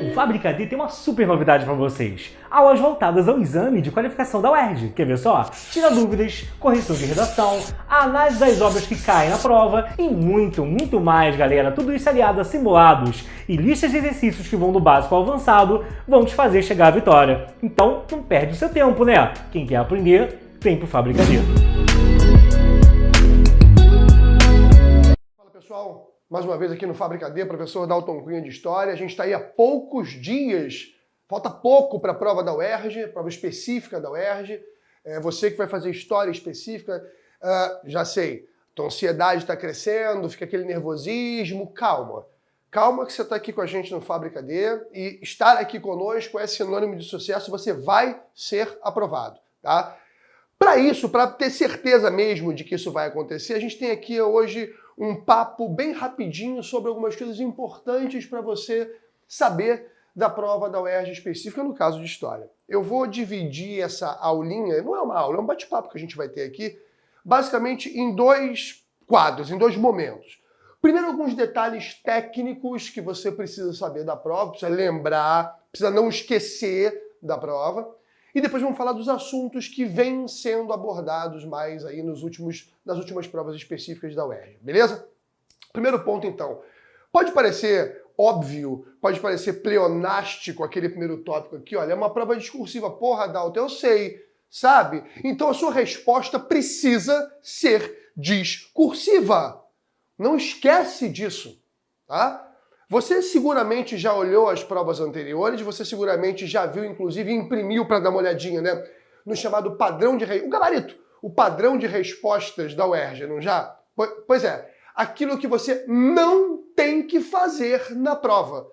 O Fábrica D tem uma super novidade para vocês. Aulas voltadas ao exame de qualificação da UERJ. Quer ver só? Tira dúvidas, correção de redação, a análise das obras que caem na prova e muito mais, galera. Tudo isso aliado a simulados e listas de exercícios que vão do básico ao avançado vão te fazer chegar à vitória. Então, não perde o seu tempo, né? Quem quer aprender, vem pro Fábrica D. Fala, pessoal. Mais uma vez aqui no Fábrica D, professor Dalton Cunha de História. A gente está aí há poucos dias, falta pouco para a prova da UERJ, prova específica da UERJ. Você que vai fazer história específica, já sei, a ansiedade está crescendo, fica aquele nervosismo. Calma. Calma que você está aqui com a gente no Fábrica D e estar aqui conosco é sinônimo de sucesso, você vai ser aprovado, tá? Para isso, para ter certeza mesmo de que isso vai acontecer, a gente tem aqui hoje um papo bem rapidinho sobre algumas coisas importantes para você saber da prova da UERJ específica, no caso de História. Eu vou dividir essa aulinha, não é uma aula, é um bate-papo que a gente vai ter aqui, basicamente em dois quadros, em dois momentos. Primeiro, alguns detalhes técnicos que você precisa saber da prova, precisa lembrar, precisa não esquecer da prova. E depois vamos falar dos assuntos que vêm sendo abordados mais aí nas últimas provas específicas da UERJ, beleza? Primeiro ponto, então. Pode parecer óbvio, pode parecer pleonástico aquele primeiro tópico aqui, olha, é uma prova discursiva. Porra, Dalton, eu sei, sabe? Então a sua resposta precisa ser discursiva. Não esquece disso, tá? Você seguramente já olhou as provas anteriores, você seguramente já viu, inclusive, e imprimiu para dar uma olhadinha, né? No chamado padrão de... o gabarito, o padrão de respostas da UERJ, não já? Pois é, aquilo que você não tem que fazer na prova.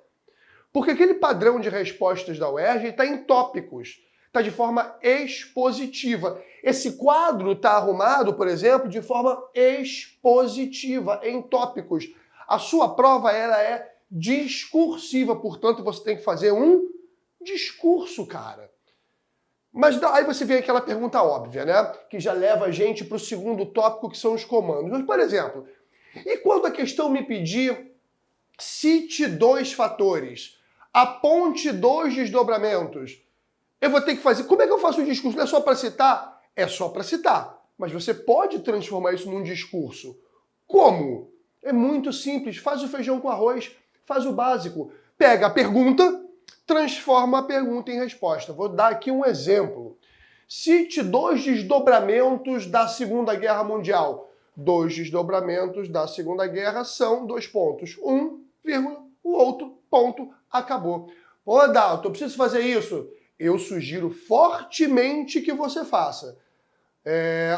Porque aquele padrão de respostas da UERJ está em tópicos, está de forma expositiva. Esse quadro está arrumado, por exemplo, de forma expositiva, em tópicos. A sua prova, ela é discursiva, portanto, você tem que fazer um discurso, cara. Mas aí você vê aquela pergunta óbvia, né? Que já leva a gente para o segundo tópico, que são os comandos. Mas, por exemplo, e quando a questão me pedir cite dois fatores, aponte dois desdobramentos, eu vou ter que fazer... Como é que eu faço o discurso? Não é só para citar? É só para citar. Mas você pode transformar isso num discurso. Como? É muito simples. Faz o feijão com arroz. Faz o básico. Pega a pergunta, transforma a pergunta em resposta. Vou dar aqui um exemplo. Cite dois desdobramentos da Segunda Guerra Mundial. Dois desdobramentos da Segunda Guerra são dois pontos. Um, vírgula, o outro, ponto, acabou. Ô, Dalton, eu preciso fazer isso? Eu sugiro fortemente que você faça.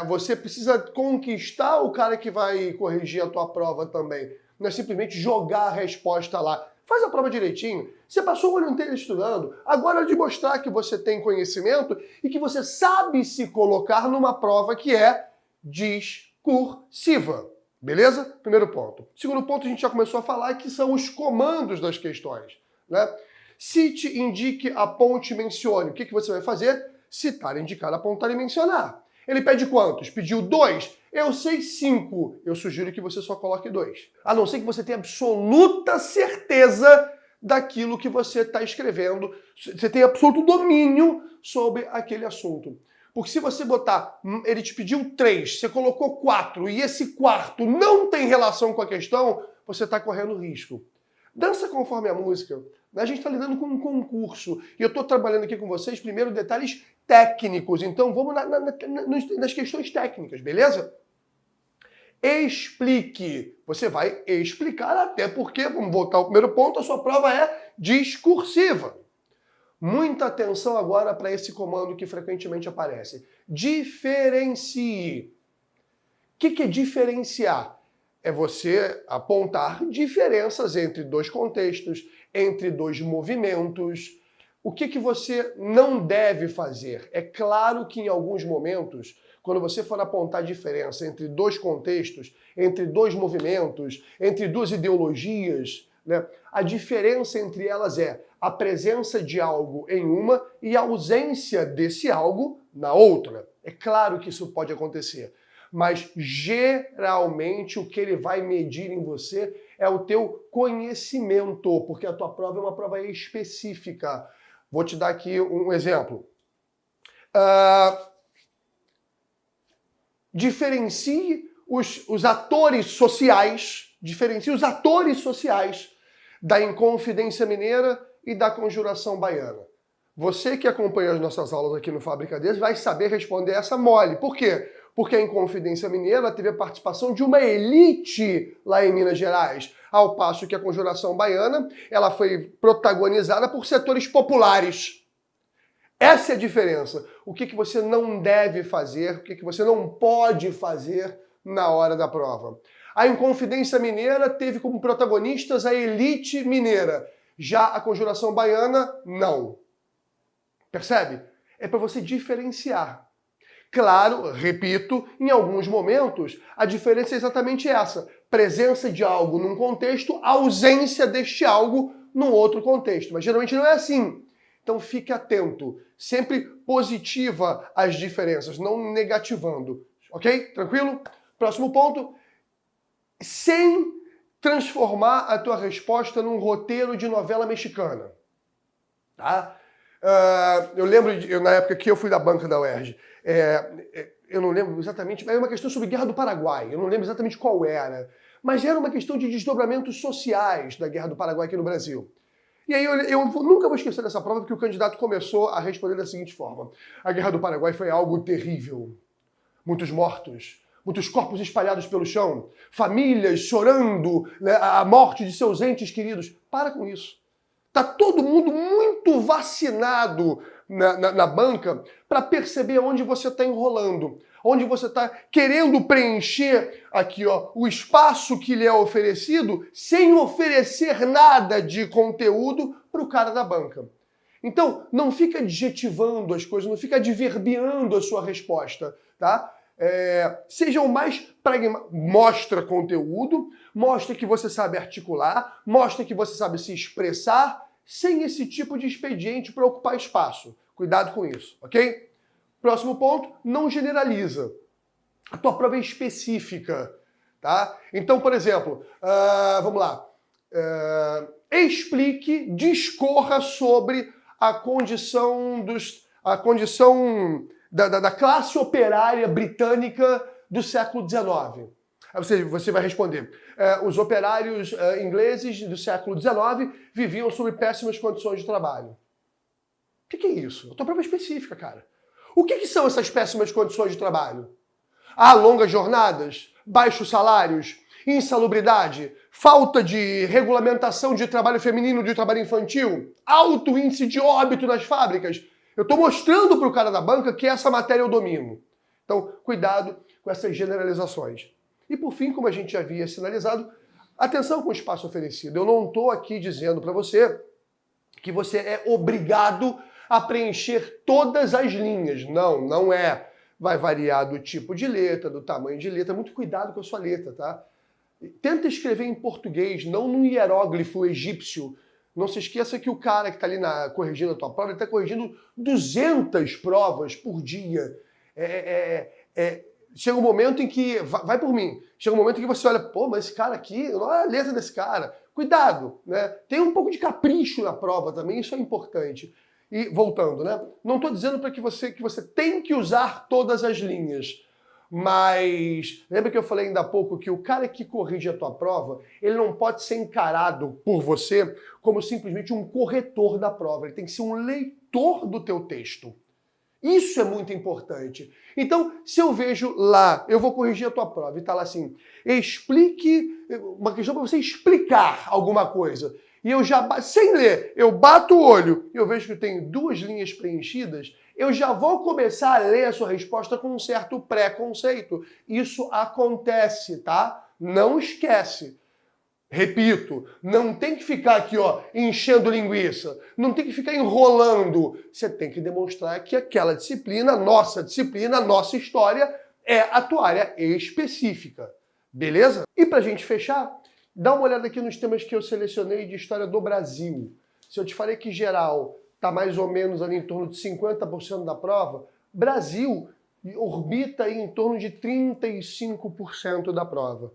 Você precisa conquistar o cara que vai corrigir a tua prova também. Não é simplesmente jogar a resposta lá. Faz a prova direitinho. Você passou o ano inteiro estudando. Agora é hora de mostrar que você tem conhecimento e que você sabe se colocar numa prova que é discursiva. Beleza? Primeiro ponto. Segundo ponto, a gente já começou a falar que são os comandos das questões, né? Cite, indique, aponte, mencione. O que você vai fazer? Citar, indicar, apontar e mencionar. Ele pede quantos? Pediu 2? Eu sei 5. Eu sugiro que você só coloque 2. A não ser que você tenha absoluta certeza daquilo que você está escrevendo. Você tem absoluto domínio sobre aquele assunto. Porque se você botar, ele te pediu 3, você colocou 4 e esse quarto não tem relação com a questão, você está correndo risco. Dança conforme a música. A gente está lidando com um concurso. E eu estou trabalhando aqui com vocês, primeiro, detalhes técnicos. Então, vamos nas questões técnicas, beleza? Explique. Você vai explicar, até porque, vamos voltar ao primeiro ponto, a sua prova é discursiva. Muita atenção agora para esse comando que frequentemente aparece. Diferencie. O que é diferenciar? É você apontar diferenças entre dois contextos, entre dois movimentos. O que você não deve fazer? É claro que em alguns momentos, quando você for apontar diferença entre dois contextos, entre dois movimentos, entre duas ideologias, né, a diferença entre elas é a presença de algo em uma e a ausência desse algo na outra. É claro que isso pode acontecer. mas geralmente o que ele vai medir em você é o teu conhecimento, porque a tua prova é uma prova específica. Vou te dar aqui um exemplo. Diferencie os atores sociais, da Inconfidência Mineira e da Conjuração Baiana. Você que acompanha as nossas aulas aqui no Fábrica Deles vai saber responder essa mole. Por quê? Porque a Inconfidência Mineira teve a participação de uma elite lá em Minas Gerais, ao passo que a Conjuração Baiana ela foi protagonizada por setores populares. Essa é a diferença. O que você não deve fazer, o que você não pode fazer na hora da prova. A Inconfidência Mineira teve como protagonistas a elite mineira. Já a Conjuração Baiana, não. Percebe? É para você diferenciar. Claro, repito, em alguns momentos, a diferença é exatamente essa. Presença de algo num contexto, ausência deste algo num outro contexto. Mas geralmente não é assim. Então fique atento. Sempre positiva as diferenças, não negativando. Ok? Tranquilo? Próximo ponto. Sem transformar a tua resposta num roteiro de novela mexicana. Tá? Eu lembro, na época que eu fui da banca da UERJ, eu não lembro exatamente, mas era uma questão sobre Guerra do Paraguai, eu não lembro exatamente qual era, mas era uma questão de desdobramentos sociais da Guerra do Paraguai aqui no Brasil. E aí eu nunca vou esquecer dessa prova, porque o candidato começou a responder da seguinte forma: a Guerra do Paraguai foi algo terrível, muitos mortos, muitos corpos espalhados pelo chão, famílias chorando, né, a morte de seus entes queridos. Para com isso. Tá todo mundo muito vacinado na banca para perceber onde você está enrolando, onde você está querendo preencher aqui, ó, o espaço que lhe é oferecido sem oferecer nada de conteúdo para o cara da banca. Então, não fica adjetivando as coisas, não fica adverbiando a sua resposta, tá? Seja o mais pragmático. Mostra conteúdo, mostra que você sabe articular, mostra que você sabe se expressar, sem esse tipo de expediente para ocupar espaço. Cuidado com isso, ok? Próximo ponto, não generaliza. A tua prova é específica, tá? Então, por exemplo, vamos lá. Explique, discorra sobre a condição da classe operária britânica do século XIX. Aí você vai responder, os operários ingleses do século XIX viviam sob péssimas condições de trabalho. O que é isso? A tua prova é específica, cara. O que são essas péssimas condições de trabalho? Longas jornadas, baixos salários, insalubridade, falta de regulamentação de trabalho feminino, de trabalho infantil, alto índice de óbito nas fábricas. Eu estou mostrando para o cara da banca que essa matéria eu domino. Então, cuidado com essas generalizações. E por fim, como a gente já havia sinalizado, atenção com o espaço oferecido. Eu não estou aqui dizendo para você que você é obrigado a preencher todas as linhas. Não, não é. Vai variar do tipo de letra, do tamanho de letra. Muito cuidado com a sua letra, tá? Tenta escrever em português, não num hieróglifo egípcio. Não se esqueça que o cara que está ali corrigindo a tua prova, ele está corrigindo 200 provas por dia. Chega um momento em que, vai por mim, chega um momento em que você olha, pô, mas esse cara aqui, olha a letra desse cara. Cuidado, né? Tem um pouco de capricho na prova também, isso é importante. E voltando, né? Não estou dizendo para que você tem que usar todas as linhas, mas lembra que eu falei ainda há pouco que o cara que corrige a tua prova, ele não pode ser encarado por você como simplesmente um corretor da prova, ele tem que ser um leitor do teu texto. Isso é muito importante. Então, se eu vejo lá, eu vou corrigir a tua prova e está lá assim, explique, uma questão para você explicar alguma coisa. E eu já, sem ler, eu bato o olho e eu vejo que tem 2 linhas preenchidas, eu já vou começar a ler a sua resposta com um certo preconceito. Isso acontece, tá? Não esquece. Repito, não tem que ficar aqui, ó, enchendo linguiça, não tem que ficar enrolando. Você tem que demonstrar que aquela disciplina, nossa história, é a tua área específica. Beleza? E pra gente fechar, dá uma olhada aqui nos temas que eu selecionei de história do Brasil. Se eu te falei que geral está mais ou menos ali em torno de 50% da prova, Brasil orbita aí em torno de 35% da prova.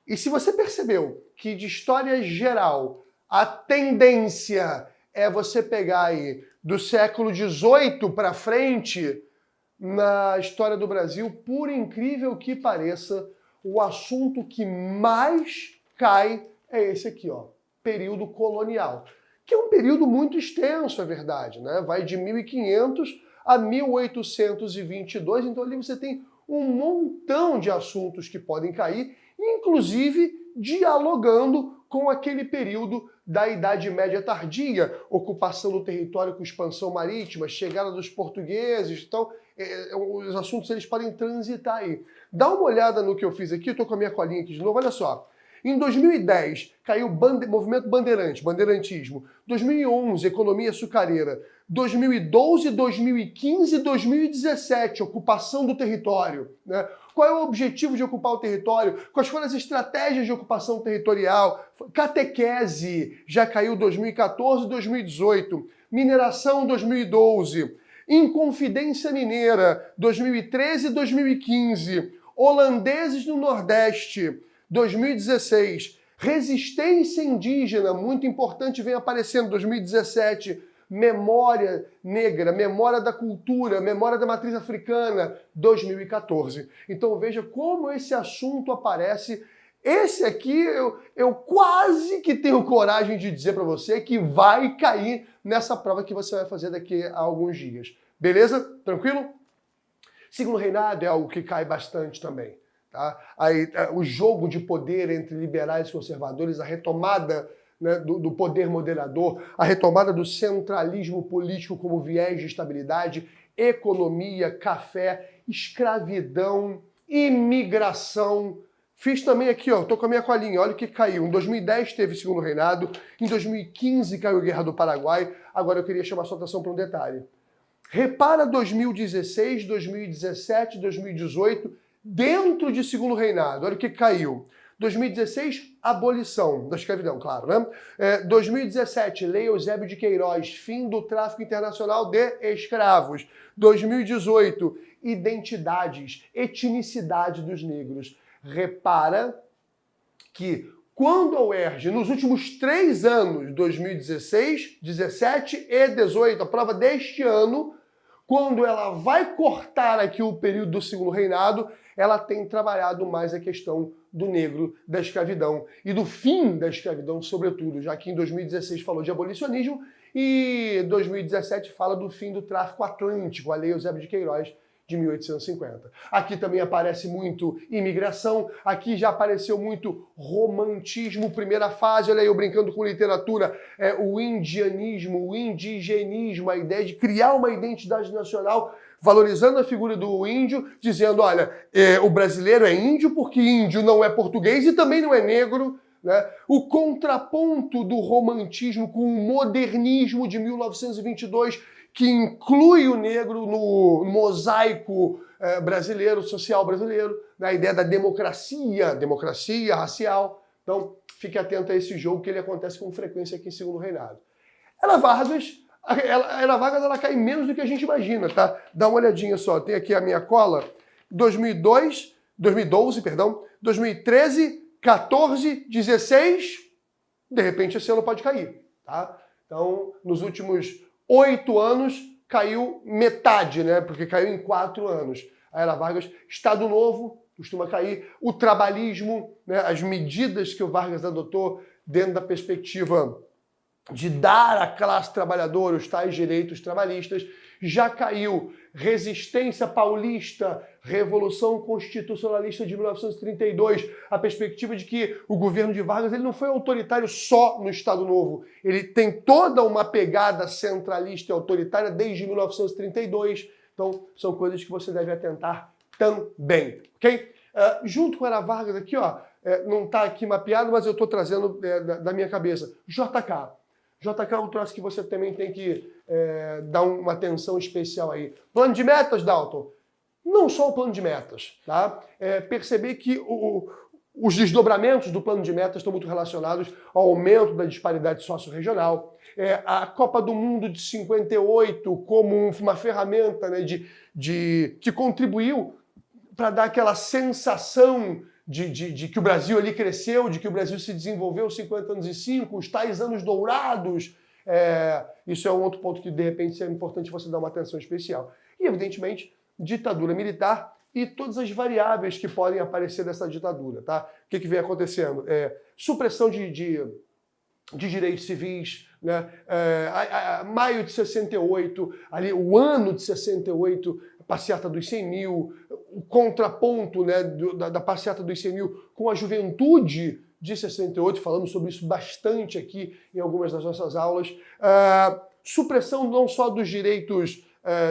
E se você percebeu que de história geral a tendência é você pegar aí do século XVIII para frente, na história do Brasil, por incrível que pareça, o assunto que mais cai é esse aqui, ó, período colonial, que é um período muito extenso, é verdade, né? Vai de 1500 a 1822, então ali você tem um montão de assuntos que podem cair, inclusive dialogando com aquele período da Idade Média tardia, ocupação do território com expansão marítima, chegada dos portugueses, então os assuntos eles podem transitar aí. Dá uma olhada no que eu fiz aqui, eu tô com a minha colinha aqui de novo, olha só. Em 2010, caiu movimento bandeirante, bandeirantismo. 2011, economia açucareira. 2012, 2015 e 2017, ocupação do território. Né? Qual é o objetivo de ocupar o território? Quais foram as estratégias de ocupação territorial? Catequese, já caiu 2014 e 2018. Mineração, 2012. Inconfidência mineira, 2013 e 2015. Holandeses no Nordeste, 2016. Resistência indígena, muito importante, vem aparecendo, 2017. Memória negra, memória da cultura, memória da matriz africana, 2014. Então veja como esse assunto aparece. Esse aqui eu quase que tenho coragem de dizer para você que vai cair nessa prova que você vai fazer daqui a alguns dias. Beleza? Tranquilo? Segundo reinado é algo que cai bastante também. Tá? Aí, o jogo de poder entre liberais e conservadores, a retomada, né, do poder moderador, a retomada do centralismo político como viés de estabilidade, economia, café, escravidão, imigração. Fiz também aqui, ó, tô com a minha colinha, olha o que caiu. Em 2010 teve segundo reinado, em 2015 caiu a Guerra do Paraguai. Agora eu queria chamar sua atenção para um detalhe. Repara 2016, 2017, 2018, dentro de segundo reinado, olha o que caiu. 2016, abolição da escravidão, claro, né? 2017, Lei Eusébio de Queiroz, fim do tráfico internacional de escravos. 2018, identidades, etnicidade dos negros. Repara que quando a UERJ, nos últimos 3 anos, 2016, 17 e 18, a prova deste ano, quando ela vai cortar aqui o período do segundo reinado, ela tem trabalhado mais a questão do negro, da escravidão e do fim da escravidão, sobretudo, já que em 2016 falou de abolicionismo e 2017 fala do fim do tráfico atlântico, a Lei Eusébio de Queiroz, de 1850. Aqui também aparece muito imigração, aqui já apareceu muito romantismo, primeira fase, olha aí eu brincando com literatura, o indianismo, o indigenismo, a ideia de criar uma identidade nacional, valorizando a figura do índio, dizendo, olha, o brasileiro é índio porque índio não é português e também não é negro, né? O contraponto do romantismo com o modernismo de 1922, que inclui o negro no mosaico brasileiro, social brasileiro, na ideia da democracia racial. Então, fique atento a esse jogo, que ele acontece com frequência aqui em segundo reinado. Ana Vargas ela cai menos do que a gente imagina, tá? Dá uma olhadinha só, tem aqui a minha cola, 2012, 2013, 14, 16, de repente esse ano pode cair, tá? Então, nos últimos 8 anos, caiu metade, né? Porque caiu em 4 anos. A Ana Vargas, Estado Novo, costuma cair. O trabalhismo, né? As medidas que o Vargas adotou dentro da perspectiva de dar à classe trabalhadora os tais direitos trabalhistas, já caiu. Resistência paulista, Revolução Constitucionalista de 1932, a perspectiva de que o governo de Vargas ele não foi autoritário só no Estado Novo, ele tem toda uma pegada centralista e autoritária desde 1932, então são coisas que você deve atentar também, ok? Junto com a Ana Vargas aqui, ó, não está aqui mapeado, mas eu estou trazendo da minha cabeça, JK. JK é um troço que você também tem que dar uma atenção especial aí. Plano de metas, Dalton? Não só o plano de metas, tá? Perceber que Os desdobramentos do plano de metas estão muito relacionados ao aumento da disparidade socio-regional. A Copa do Mundo de 58 como uma ferramenta, né, que contribuiu para dar aquela sensação de que o Brasil ali cresceu, de que o Brasil se desenvolveu 50 anos e 5, os tais anos dourados. Isso é um outro ponto que, de repente, é importante você dar uma atenção especial. E, evidentemente, ditadura militar e todas as variáveis que podem aparecer dessa ditadura. Tá? O que vem acontecendo? Supressão de direitos civis, né? Maio de 68, ali, o ano de 68, a passeata dos 100 mil, o contraponto, né, da passeata dos 100 mil com a juventude de 68, falamos sobre isso bastante aqui em algumas das nossas aulas. Supressão não só dos direitos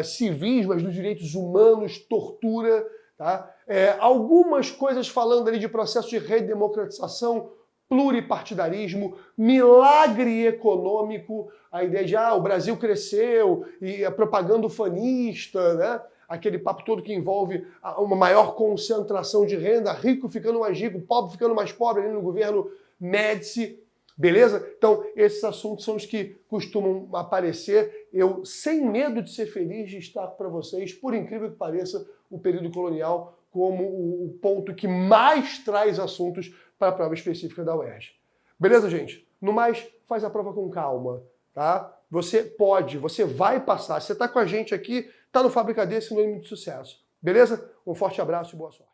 civis, mas dos direitos humanos, tortura. Tá? Algumas coisas falando ali de processo de redemocratização, pluripartidarismo, milagre econômico, a ideia de o Brasil cresceu, e a propaganda ufanista, né? Aquele papo todo que envolve uma maior concentração de renda, rico ficando mais rico, pobre ficando mais pobre ali no governo Médici, beleza? Então, esses assuntos são os que costumam aparecer. Eu, sem medo de ser feliz, destaco para vocês, por incrível que pareça, o período colonial como o ponto que mais traz assuntos para a prova específica da UERJ. Beleza, gente? No mais, faz a prova com calma, tá? Você pode, você vai passar. Você está com a gente aqui, está no Fábrica D, sinônimo de sucesso. Beleza? Um forte abraço e boa sorte.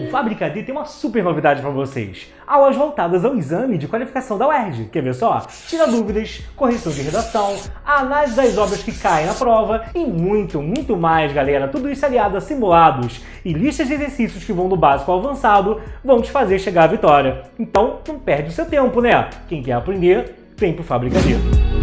O Fábrica D tem uma super novidade para vocês. Aulas voltadas ao exame de qualificação da UERJ. Quer ver só? Tira dúvidas, correção de redação, análise das obras que caem na prova e muito, muito mais, galera. Tudo isso aliado a simulados e listas de exercícios que vão do básico ao avançado vão te fazer chegar à vitória. Então, não perde o seu tempo, né? Quem quer aprender, vem pro Fábrica D.